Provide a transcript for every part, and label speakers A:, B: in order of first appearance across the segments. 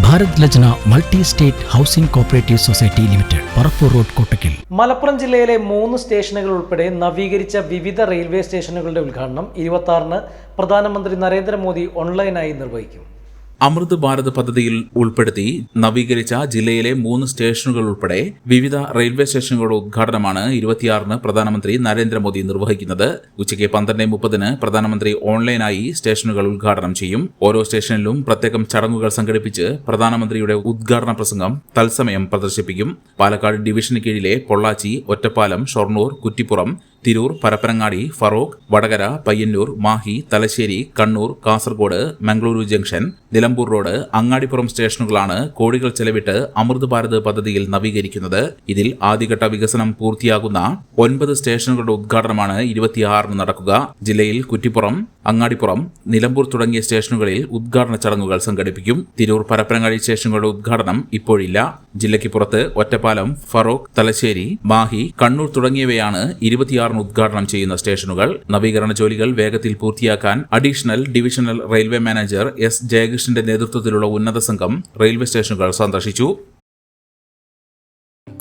A: Bharat Lajna multi state housing cooperative society limited, Parappur road, Kottakkal.
B: Malappuram ജില്ലയിലെ 3 സ്റ്റേഷനുകൾ ഉൾപ്പെടെ നവീകരിച്ച വിവിധ റെയിൽവേ സ്റ്റേഷനുകളുടെ ഉദ്ഘാടനം 26-ന് പ്രധാനമന്ത്രി നരേന്ദ്രമോദി ഓൺലൈനായി നിർവഹിക്കും.
C: അമൃത് ഭാരത് പദ്ധതിയിൽ ഉൾപ്പെടുത്തി നവീകരിച്ച ജില്ലയിലെ 3 സ്റ്റേഷനുകൾ ഉൾപ്പെടെ വിവിധ റെയിൽവേ സ്റ്റേഷനുകളുടെ ഉദ്ഘാടനമാണ് 26-ന് പ്രധാനമന്ത്രി നരേന്ദ്രമോദി നിർവഹിക്കുന്നത്. ഉച്ചയ്ക്ക് 12:30-ന് പ്രധാനമന്ത്രി ഓൺലൈനായി സ്റ്റേഷനുകൾ ഉദ്ഘാടനം ചെയ്യും. ഓരോ സ്റ്റേഷനിലും പ്രത്യേകം ചടങ്ങുകൾ സംഘടിപ്പിച്ച് പ്രധാനമന്ത്രിയുടെ ഉദ്ഘാടന പ്രസംഗം തത്സമയം പ്രദർശിപ്പിക്കും. പാലക്കാട് ഡിവിഷന് കീഴിലെ പൊള്ളാച്ചി, ഒറ്റപ്പാലം, ഷൊർണൂർ, കുറ്റിപ്പുറം, തിരൂർ, പരപ്പനങ്ങാടി, ഫറോക്ക്, വടകര, പയ്യന്നൂർ, മാഹി, തലശ്ശേരി, കണ്ണൂർ, കാസർഗോഡ്, മംഗളൂരു ജംഗ്ഷൻ, നിലമ്പൂർ റോഡ്, അങ്ങാടിപ്പുറം സ്റ്റേഷനുകളാണ് കോടികൾ ചെലവിട്ട് അമൃത് ഭാരത് പദ്ധതിയിൽ നവീകരിക്കുന്നത്. ഇതിൽ ആദ്യഘട്ട വികസനം പൂർത്തിയാകുന്ന 9 സ്റ്റേഷനുകളുടെ ഉദ്ഘാടനമാണ് 26-ന് നടക്കുക. ജില്ലയിൽ കുറ്റിപ്പുറം, അങ്ങാടിപ്പുറം, നിലമ്പൂർ തുടങ്ങിയ സ്റ്റേഷനുകളിൽ ഉദ്ഘാടന ചടങ്ങുകൾ സംഘടിപ്പിക്കും. തിരൂർ, പരപ്പനങ്ങാടി സ്റ്റേഷനുകളുടെ ഉദ്ഘാടനം ഇപ്പോഴില്ല. ജില്ലയ്ക്ക് പുറത്ത് ഒറ്റപ്പാലം, ഫറോക്ക്, തലശ്ശേരി, മാഹി, കണ്ണൂർ തുടങ്ങിയവയാണ് 26-ന് ഉദ്ഘാടനം ചെയ്യുന്ന സ്റ്റേഷനുകൾ. നവീകരണ ജോലികൾ വേഗത്തിൽ പൂർത്തിയാക്കാൻ additional divisional railway manager S ജയകൃഷ്ണന്റെ നേതൃത്വത്തിലുള്ള ഉന്നത സംഘം റെയിൽവേ സ്റ്റേഷനുകൾ സന്ദർശിച്ചു.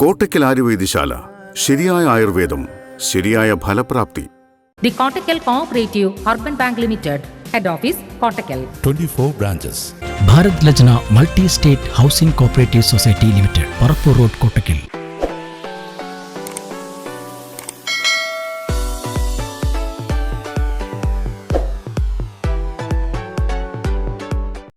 D: കോട്ടക്കൽ ആയുർവേദശാല, ശരിയായ ആയുർവേദം, ശരിയായ ഫലപ്രാപ്തി.
E: The Kottakkal Cooperative Urban Bank Limited, Head Office, Kottakkal.
F: 24 branches.
A: Bharat Lajna multi state housing cooperative society limited, Parappur road, Kottakkal.